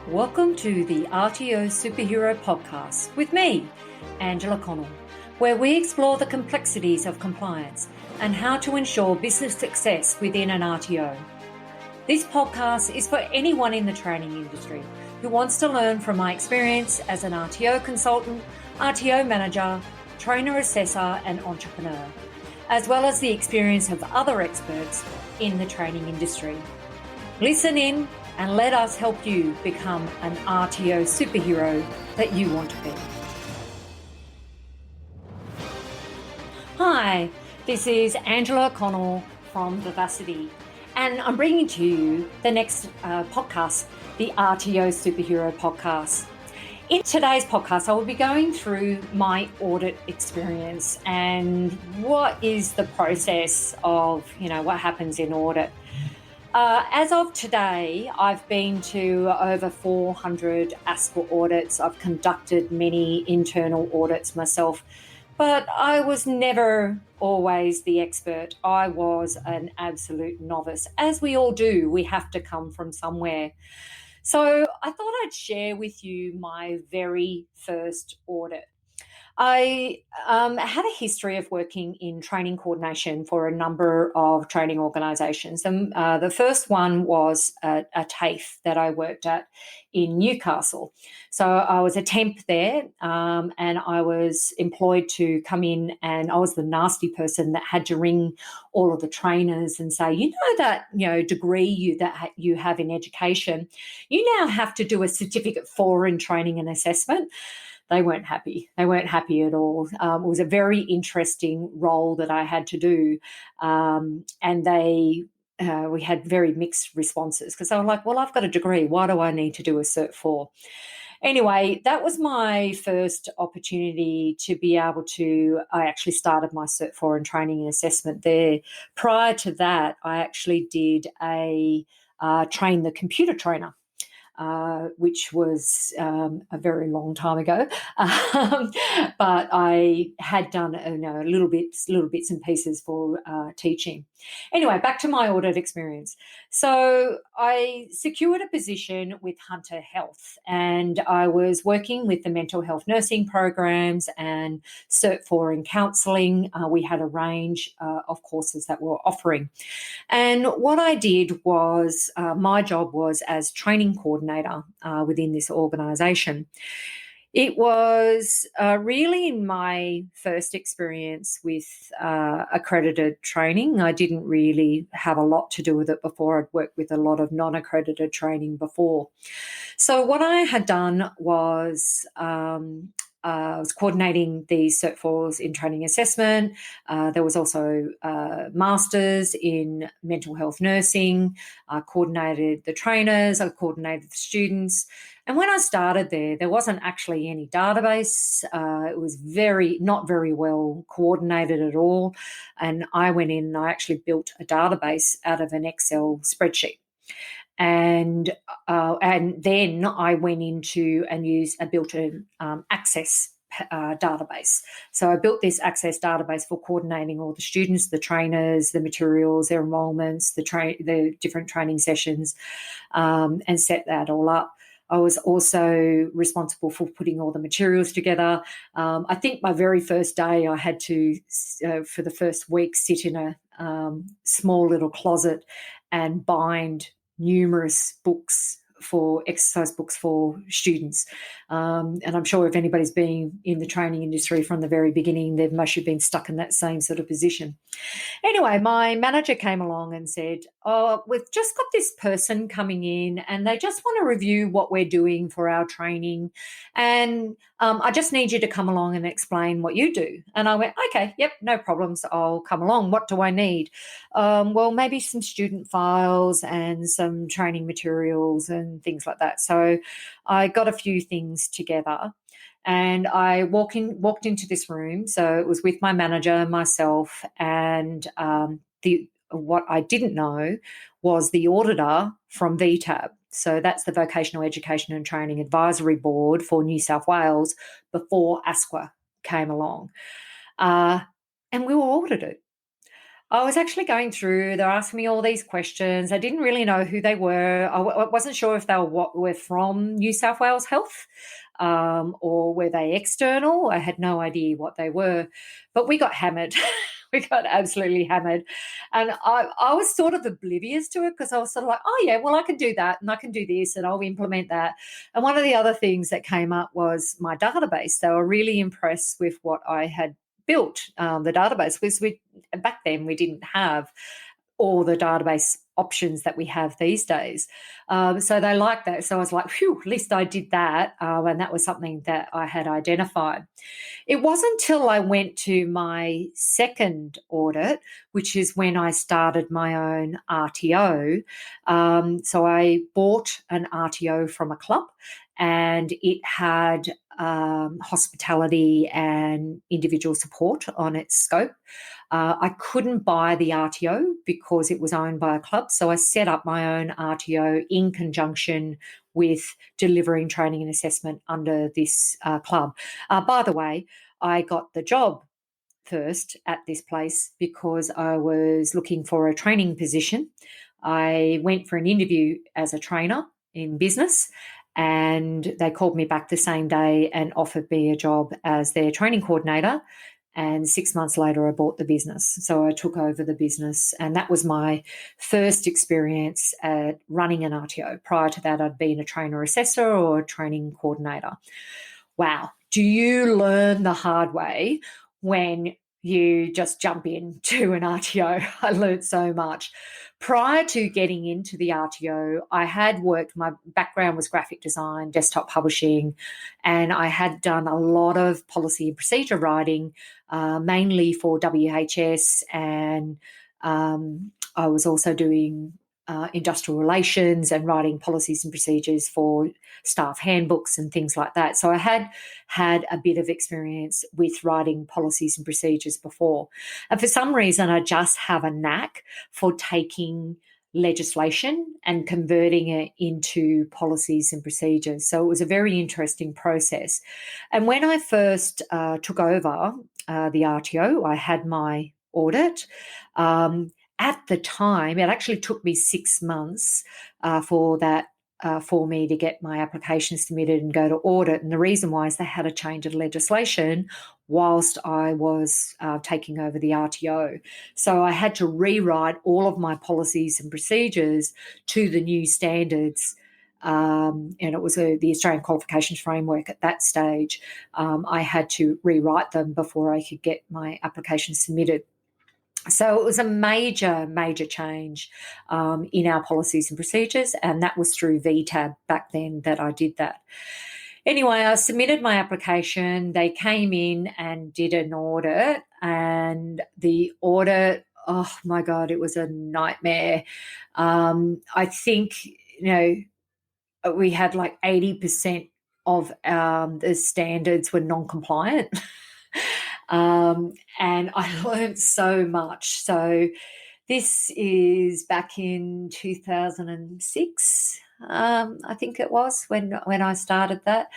Welcome to the RTO Superhero Podcast with me, Angela Connell, where we explore the complexities of compliance and how to ensure business success within an RTO. This podcast is for anyone in the training industry who wants to learn from my experience as an RTO consultant, RTO manager, trainer assessor, and entrepreneur, as well as the experience of other experts in the training industry. Listen in and let us help you become an RTO superhero that you want to be. Hi, this is Angela Connell from Vivacity, and I'm bringing to you the next podcast, the RTO Superhero Podcast. In today's podcast, I will be going through my audit experience and what is the process of, what happens in audit. As of today, I've been to over 400 ASQA audits. I've conducted many internal audits myself, but I was never always the expert. I was an absolute novice. As we all do, we have to come from somewhere. So I thought I'd share with you my very first audit. I had a history of working in training coordination for a number of training organisations. The first one was a TAFE that I worked at in Newcastle. So I was a temp there and I was employed to come in, and I was the nasty person that had to ring all of the trainers and say, that degree that you have in education, you now have to do a certificate for in training and assessment. They weren't happy. They weren't happy at all. It was a very interesting role that I had to do, and we had very mixed responses because they were like, well, I've got a degree. Why do I need to do a Cert 4? Anyway, that was my first opportunity to be able to, I actually started my Cert 4 in training and assessment there. Prior to that, I actually did a train the computer trainer. Which was a very long time ago, but I had done little bits and pieces for teaching. Anyway, back to my audit experience. So I secured a position with Hunter Health, and I was working with the mental health nursing programs and Cert 4 in counselling. We had a range of courses that we're offering. And what I did was, my job was as training coordinator within this organisation. It was really my first experience with accredited training. I didn't really have a lot to do with it before. I'd worked with a lot of non-accredited training before. So what I had done was I was coordinating the Cert 4s in training assessment. There was also masters in mental health nursing. I coordinated the trainers. I coordinated the students. And when I started there wasn't actually any database. It was not very well coordinated at all. And I went in and I actually built a database out of an Excel spreadsheet. And then I went into and built an access database. So I built this access database for coordinating all the students, the trainers, the materials, their enrolments, the different training sessions, and set that all up. I was also responsible for putting all the materials together. I think my very first day I had to, for the first week, sit in a small little closet and bind numerous exercise books for students. And I'm sure if anybody's been in the training industry from the very beginning, they've mostly been stuck in that same sort of position. Anyway, my manager came along and said, we've just got this person coming in and they just want to review what we're doing for our training. And I just need you to come along and explain what you do. And I went, okay, yep, no problems. I'll come along. What do I need? Well, maybe some student files and some training materials and things like that. So I got a few things together and I walked into this room. So it was with my manager, myself, and what I didn't know was the auditor from VTAB. So that's the Vocational Education and Training Advisory Board for New South Wales before ASQA came along. And we were audited. I was actually going through, they're asking me all these questions. I didn't really know who they were. I wasn't sure if they were from New South Wales Health or were they external. I had no idea what they were, but we got hammered. We got absolutely hammered. And I was sort of oblivious to it because I was sort of like, oh, yeah, well, I can do that and I can do this and I'll implement that. And one of the other things that came up was my database. They were really impressed with what I had built, the database, because back then we didn't have all the database options that we have these days. So they liked that. So I was like, phew, at least I did that. And that was something that I had identified. It wasn't until I went to my second audit, which is when I started my own RTO. So I bought an RTO from a club and it had hospitality and individual support on its scope. I couldn't buy the RTO because it was owned by a club. So I set up my own RTO in conjunction with delivering training and assessment under this club. By the way, I got the job first at this place because I was looking for a training position. I went for an interview as a trainer in business and they called me back the same day and offered me a job as their training coordinator. And 6 months later, I bought the business. So I took over the business. And that was my first experience at running an RTO. Prior to that, I'd been a trainer assessor or a training coordinator. Wow. Do you learn the hard way when you just jump into an RTO? I learned so much. Prior to getting into the RTO, I had worked, my background was graphic design, desktop publishing, and I had done a lot of policy and procedure writing, mainly for WHS, and I was also doing industrial relations and writing policies and procedures for staff handbooks and things like that. So I had a bit of experience with writing policies and procedures before. And for some reason, I just have a knack for taking legislation and converting it into policies and procedures. So it was a very interesting process. And when I first took over the RTO, I had my audit. At the time, it actually took me 6 months for me to get my application submitted and go to audit. And the reason why is they had a change of legislation whilst I was taking over the RTO. So I had to rewrite all of my policies and procedures to the new standards. And it was the Australian Qualifications Framework at that stage. I had to rewrite them before I could get my application submitted. So it was a major, major change in our policies and procedures, and that was through VTAB back then that I did that. Anyway, I submitted my application. They came in and did an audit, and the audit, oh my God, it was a nightmare. I think, we had like 80% of the standards were non-compliant. And I learned so much. So this is back in 2006, I think it was when I started that.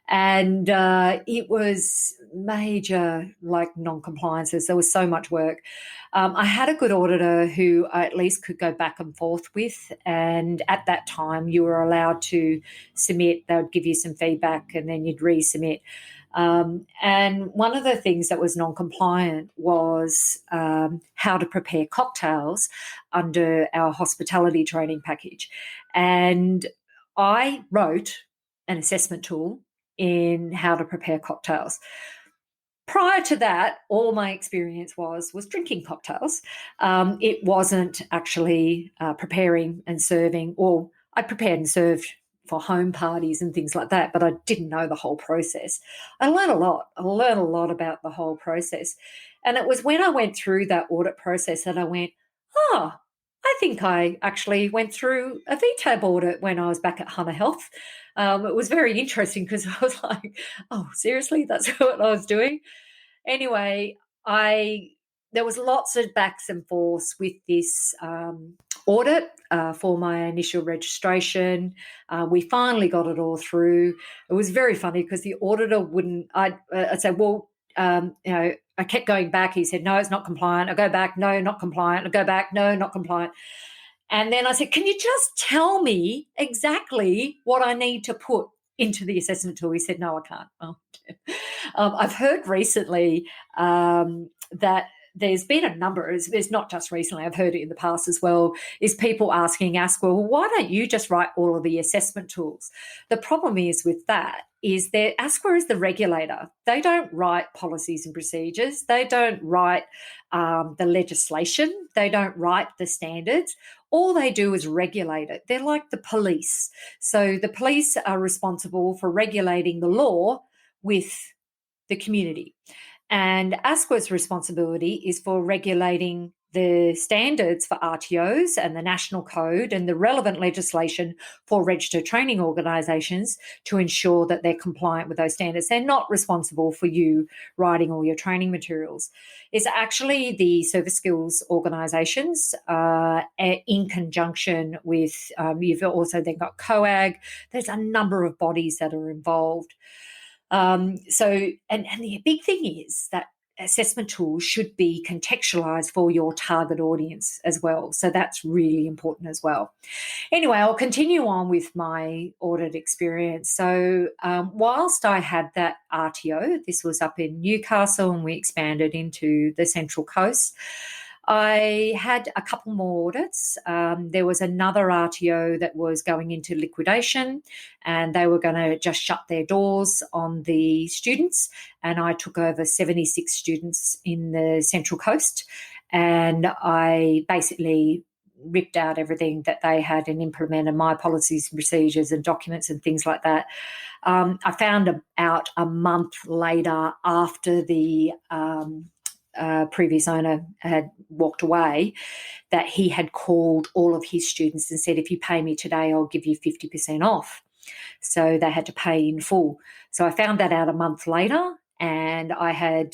And it was major, like, non-compliances. There was so much work. I had a good auditor who I at least could go back and forth with. And at that time, you were allowed to submit. They would give you some feedback and then you'd resubmit. And one of the things that was non-compliant was how to prepare cocktails under our hospitality training package. And I wrote an assessment tool in how to prepare cocktails. Prior to that, all my experience was drinking cocktails. It wasn't actually preparing and serving, or I prepared and served for home parties and things like that, but I didn't know the whole process. I learned a lot. I learned a lot about the whole process. And it was when I went through that audit process that I went, oh, I think I actually went through a VTAB audit when I was back at Hunter Health. It was very interesting because I was like, oh, seriously, that's what I was doing? Anyway, there was lots of backs and forths with this audit for my initial registration. We finally got it all through. It was very funny because the auditor I'd say, well, I kept going back. He said, no, it's not compliant. I go back, no, not compliant. I go back, no, not compliant. And then I said, can you just tell me exactly what I need to put into the assessment tool? He said, no, I can't. Oh. I've heard recently that there's been a number, it's not just recently, I've heard it in the past as well, is people asking ASQA, well, why don't you just write all of the assessment tools? The problem is with that is that ASQA is the regulator. They don't write policies and procedures. They don't write the legislation. They don't write the standards. All they do is regulate it. They're like the police. So the police are responsible for regulating the law with the community. And ASQA's responsibility is for regulating the standards for RTOs and the national code and the relevant legislation for registered training organisations to ensure that they're compliant with those standards. They're not responsible for you writing all your training materials. It's actually the service skills organisations in conjunction with, you've also then got COAG. There's a number of bodies that are involved. And the big thing is that assessment tools should be contextualised for your target audience as well. So that's really important as well. Anyway, I'll continue on with my audit experience. So whilst I had that RTO, this was up in Newcastle and we expanded into the Central Coast, I had a couple more audits. There was another RTO that was going into liquidation and they were going to just shut their doors on the students. And I took over 76 students in the Central Coast and I basically ripped out everything that they had and implemented my policies and procedures and documents and things like that. I found out a month later after the previous owner had walked away that he had called all of his students and said, if you pay me today, I'll give you 50% off. So they had to pay in full. So I found that out a month later and I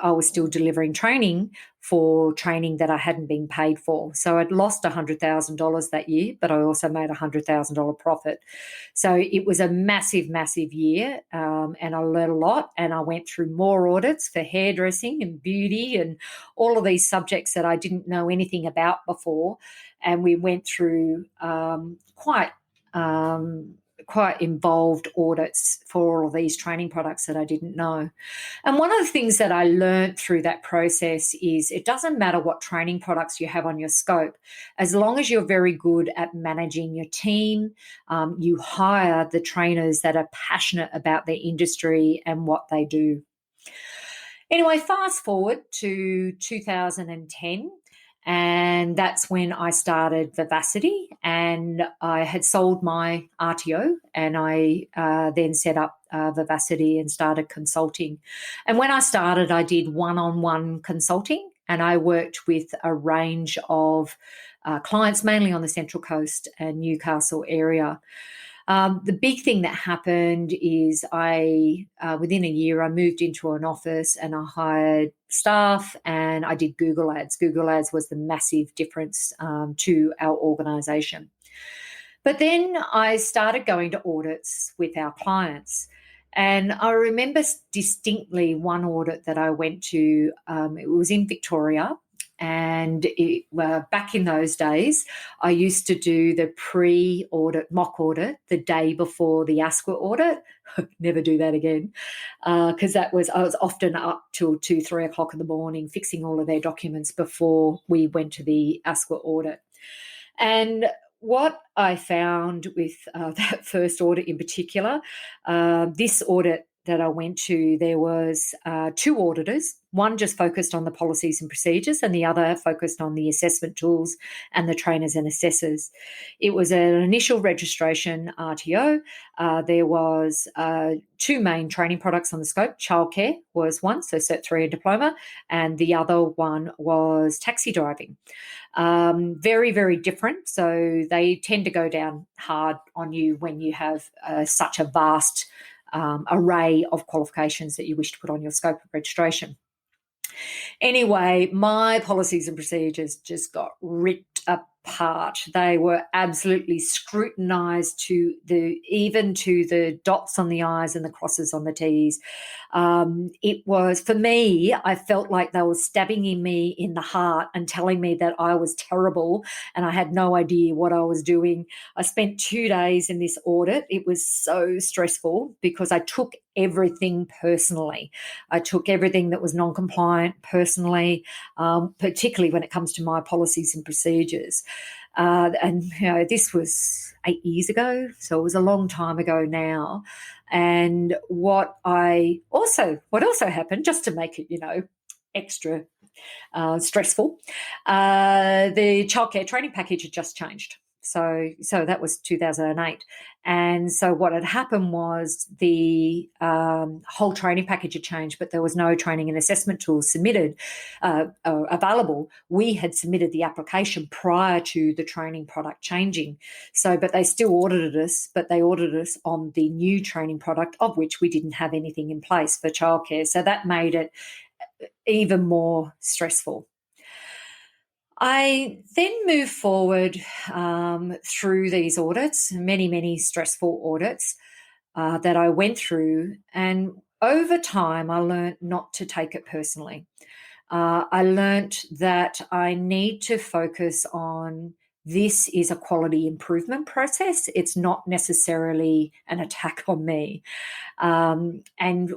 was still delivering training for training that I hadn't been paid for. So I'd lost $100,000 that year, but I also made $100,000 profit. So it was a massive, massive year, and I learned a lot. And I went through more audits for hairdressing and beauty and all of these subjects that I didn't know anything about before. And we went through quite involved audits for all of these training products that I didn't know. And one of the things that I learned through that process is it doesn't matter what training products you have on your scope, as long as you're very good at managing your team, you hire the trainers that are passionate about their industry and what they do. Anyway, fast forward to 2010. And that's when I started Vivacity, and I had sold my RTO and I then set up Vivacity and started consulting. And when I started, I did one-on-one consulting and I worked with a range of clients, mainly on the Central Coast and Newcastle area. The big thing that happened is within a year, I moved into an office and I hired staff and I did Google Ads. Google Ads was the massive difference to our organisation. But then I started going to audits with our clients. And I remember distinctly one audit that I went to. It was in Victoria. And back in those days, I used to do the pre-audit, mock audit, the day before the ASQA audit. Never do that again, because I was often up till 2, 3 o'clock in the morning fixing all of their documents before we went to the ASQA audit. And what I found with that first audit in particular, this audit that I went to, there was 2 auditors. One just focused on the policies and procedures and the other focused on the assessment tools and the trainers and assessors. It was an initial registration RTO. There was 2 main training products on the scope. Childcare was one, so Cert 3 and diploma, and the other one was taxi driving. Very, very different. So they tend to go down hard on you when you have such a vast array of qualifications that you wish to put on your scope of registration. Anyway, my policies and procedures just got ripped part. They were absolutely scrutinised even to the dots on the I's and the crosses on the T's. It was, for me, I felt like they were stabbing me in the heart and telling me that I was terrible and I had no idea what I was doing. I spent 2 days in this audit. It was so stressful because I took everything personally. I took everything that was non-compliant personally, particularly when it comes to my policies and procedures. And this was 8 years ago, so it was a long time ago now. And what also happened, just to make it, extra stressful, the childcare training package had just changed. So that was 2008. And so what had happened was the whole training package had changed, but there was no training and assessment tools submitted available. We had submitted the application prior to the training product changing. But they still audited us, but they audited us on the new training product, of which we didn't have anything in place for childcare. So that made it even more stressful. I then moved forward through these audits, many, many stressful audits that I went through. And over time, I learned not to take it personally. I learned that I need to focus on this is a quality improvement process. It's not necessarily an attack on me. And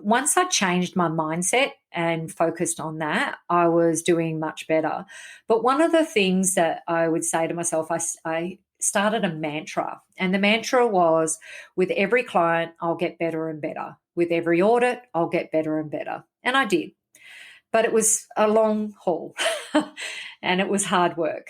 once I changed my mindset and focused on that, I was doing much better. But one of the things that I would say to myself, I started a mantra. And the mantra was, with every client, I'll get better and better. With every audit, I'll get better and better. And I did. But it was a long haul and it was hard work.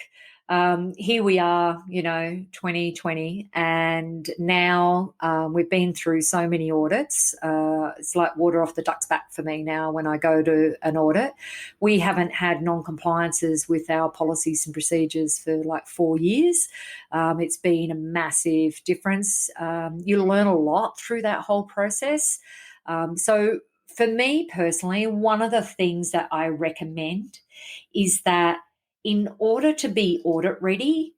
Here we are, 2020, and now we've been through so many audits. It's like water off the duck's back for me now when I go to an audit. We haven't had non-compliances with our policies and procedures for like 4 years. It's been a massive difference. You learn a lot through that whole process. So for me personally, one of the things that I recommend is that in order to be audit ready,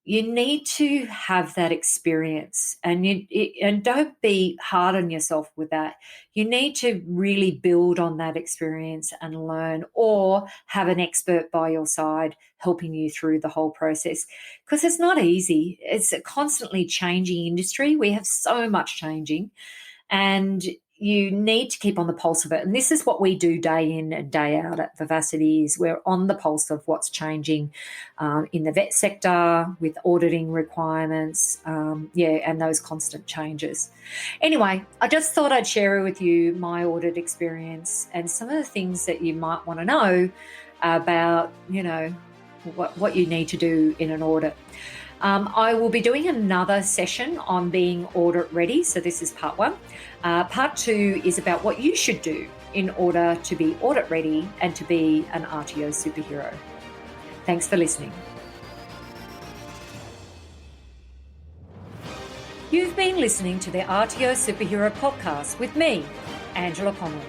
you need to have that experience, and don't be hard on yourself with that. You need to really build on that experience and learn, or have an expert by your side helping you through the whole process, because it's not easy. It's a constantly changing industry. We have so much changing, and you need to keep on the pulse of it. And this is what we do day in and day out at Vivacity, is we're on the pulse of what's changing in the vet sector with auditing requirements, and those constant changes. Anyway, I just thought I'd share with you my audit experience and some of the things that you might want to know about, what you need to do in an audit. I will be doing another session on being audit ready. So this is part 1. Part 2 is about what you should do in order to be audit ready and to be an RTO superhero. Thanks for listening. You've been listening to the RTO Superhero podcast with me, Angela Connell.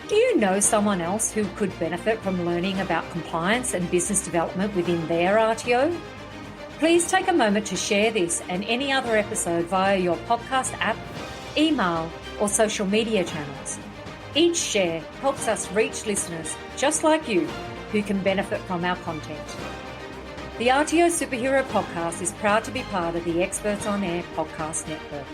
Do you know someone else who could benefit from learning about compliance and business development within their RTO? Please take a moment to share this and any other episode via your podcast app, email, or social media channels. Each share helps us reach listeners just like you who can benefit from our content. The RTO Superhero podcast is proud to be part of the Experts on Air podcast network.